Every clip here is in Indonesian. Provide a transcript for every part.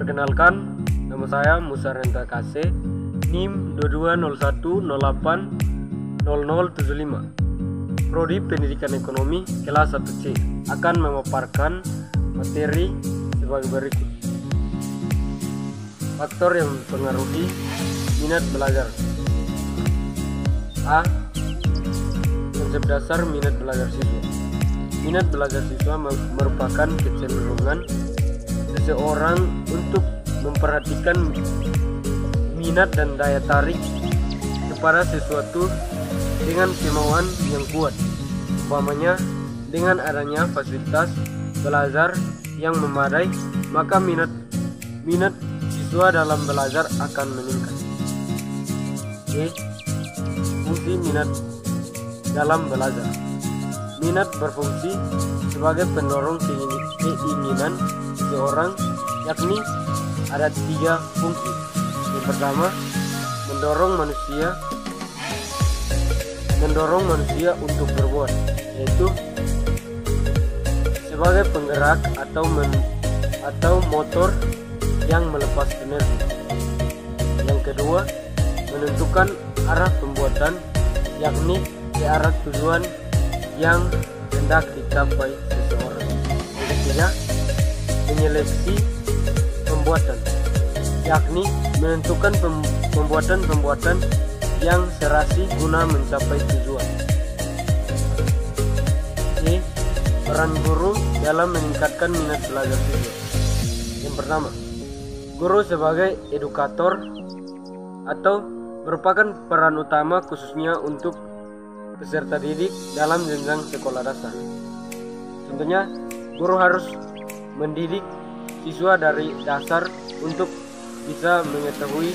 Perkenalkan, nama saya Musa Renta Kase, NIM 2201080075. Prodi Pendidikan Ekonomi kelas 1C akan memaparkan materi sebagai berikut. Faktor yang mempengaruhi minat belajar. A. Konsep dasar minat belajar siswa. Minat belajar siswa merupakan kecenderungan seseorang untuk memperhatikan minat dan daya tarik kepada sesuatu dengan kemauan yang kuat. Umpamanya, dengan adanya fasilitas belajar yang memadai, maka minat siswa dalam belajar akan meningkat. B. Fungsi minat dalam belajar. Minat berfungsi sebagai pendorong keinginan seseorang, yakni ada 3 fungsi. Yang pertama, mendorong manusia untuk berbuat, yaitu sebagai penggerak atau motor yang melepas energi. Yang kedua, menentukan arah pembuatan, yakni ke arah tujuan yang hendak dicapai seseorang. Yang ketiga, menyeleksi pembuatan, yakni menentukan pembuatan yang serasi guna mencapai tujuan. C. Peran guru dalam meningkatkan minat belajar siswa. Yang pertama, guru sebagai edukator atau merupakan peran utama khususnya untuk peserta didik dalam jenjang sekolah dasar. Tentunya, guru harus mendidik siswa dari dasar untuk bisa mengetahui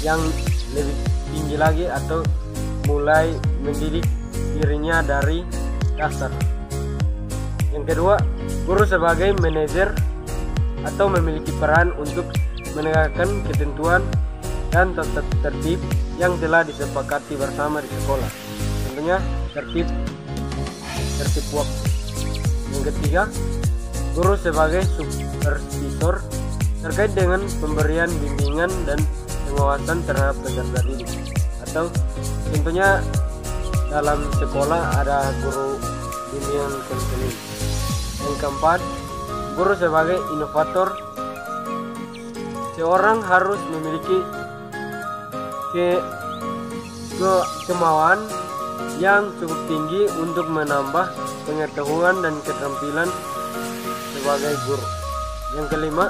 yang lebih tinggi lagi atau mulai mendidik dirinya dari dasar. Yang kedua, guru sebagai manajer atau memiliki peran untuk menegakkan ketentuan dan tata tertib yang telah disepakati bersama di sekolah. Tentunya tertib waktu. Yang ketiga, guru sebagai supervisor terkait dengan pemberian bimbingan dan pengawasan terhadap peserta didik. Atau tentunya dalam sekolah ada guru bimbingan konseling. Yang keempat, guru sebagai inovator. Seorang harus memiliki kemauan yang cukup tinggi untuk menambah pengetahuan dan keterampilan sebagai guru. Yang kelima,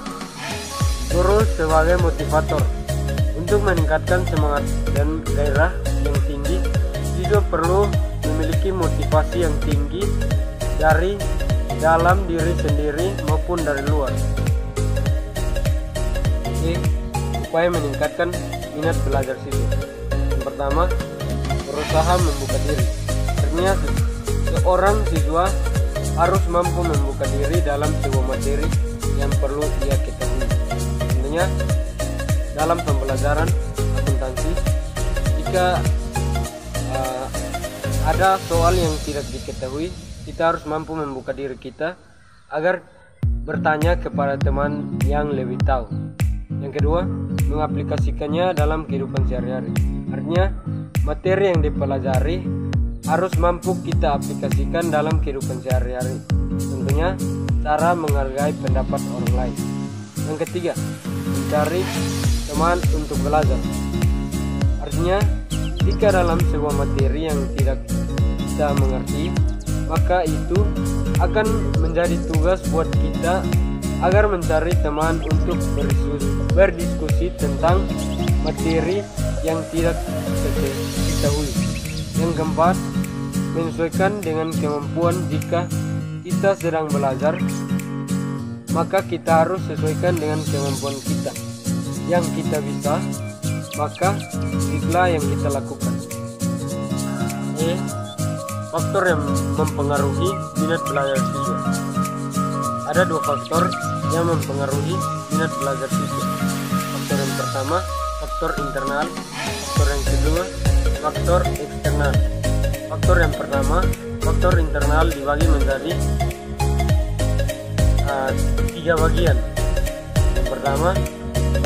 guru sebagai motivator. Untuk meningkatkan semangat dan gairah yang tinggi, siswa perlu memiliki motivasi yang tinggi dari dalam diri sendiri maupun dari luar. Oke, upaya meningkatkan minat belajar siswa. Yang pertama, berusaha membuka diri. Artinya seorang siswa harus mampu membuka diri dalam sebuah materi yang perlu dia ketahui. Tentunya dalam pembelajaran akuntansi, jika ada soal yang tidak diketahui, kita harus mampu membuka diri kita agar bertanya kepada teman yang lebih tahu. Yang kedua, mengaplikasikannya dalam kehidupan sehari-hari. Artinya, materi yang dipelajari harus mampu kita aplikasikan dalam kehidupan sehari-hari. Tentunya, cara menghargai pendapat orang lain. Yang ketiga, mencari teman untuk belajar. Artinya, jika dalam sebuah materi yang tidak kita mengerti, maka itu akan menjadi tugas buat kita agar mencari teman untuk berdiskusi tentang materi yang tidak kita ketahui. Yang keempat, menyesuaikan dengan kemampuan. Jika kita sedang belajar, maka kita harus sesuaikan dengan kemampuan kita. Yang kita bisa, maka itulah yang kita lakukan. Faktor yang mempengaruhi minat belajar siswa. Ada 2 faktor yang mempengaruhi minat belajar siswa. Faktor yang pertama, faktor internal. Faktor yang kedua, faktor eksternal. Faktor yang pertama, faktor internal dibagi menjadi 3 bagian. Yang pertama,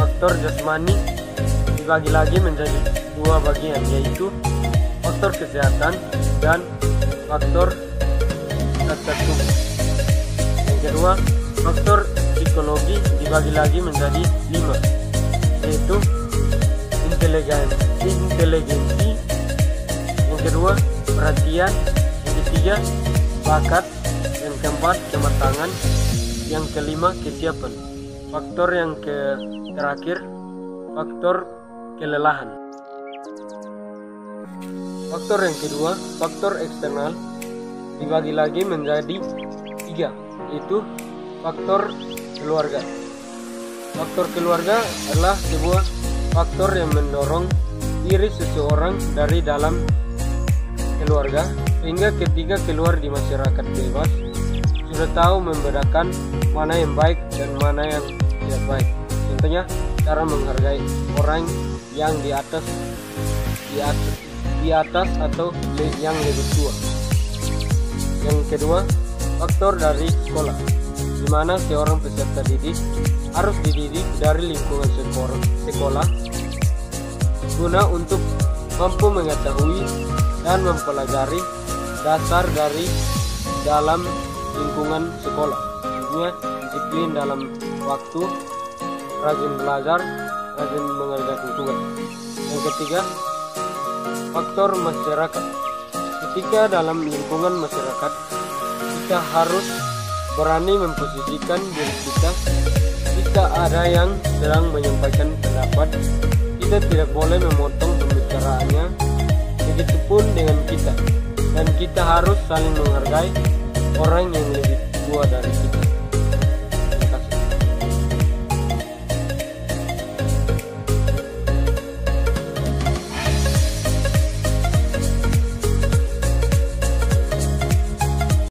faktor jasmani dibagi lagi menjadi dua bagian, yaitu faktor kesehatan dan faktor status tubuh. Yang kedua, faktor psikologi dibagi lagi menjadi 5, yaitu inteligensi. Yang kedua, perhatian. Yang ketiga, bakat. Yang keempat, kematangan. Yang kelima, kesiapan. Faktor yang terakhir, faktor kelelahan. Faktor yang kedua, faktor eksternal dibagi lagi menjadi 3, yaitu faktor keluarga. Faktor keluarga adalah sebuah faktor yang mendorong diri seseorang dari dalam keluarga, sehingga ketika keluar di masyarakat bebas sudah tahu membedakan mana yang baik dan mana yang tidak baik. Contohnya, cara menghargai orang yang di atas atau yang lebih tua. Yang kedua, faktor dari sekolah, di mana seorang peserta didik harus dididik dari lingkungan sekolah guna untuk mampu mengetahui dan mempelajari dasar dari dalam lingkungan sekolah. Artinya disiplin dalam waktu, rajin belajar, rajin mengerjakan tugas. Yang ketiga, faktor masyarakat. Ketika dalam lingkungan masyarakat, kita harus berani memposisikan diri kita. Jika ada yang sedang menyampaikan pendapat, kita tidak boleh memotong pembicaraannya. Begitupun dengan kita, dan kita harus saling menghargai orang yang lebih tua dari kita.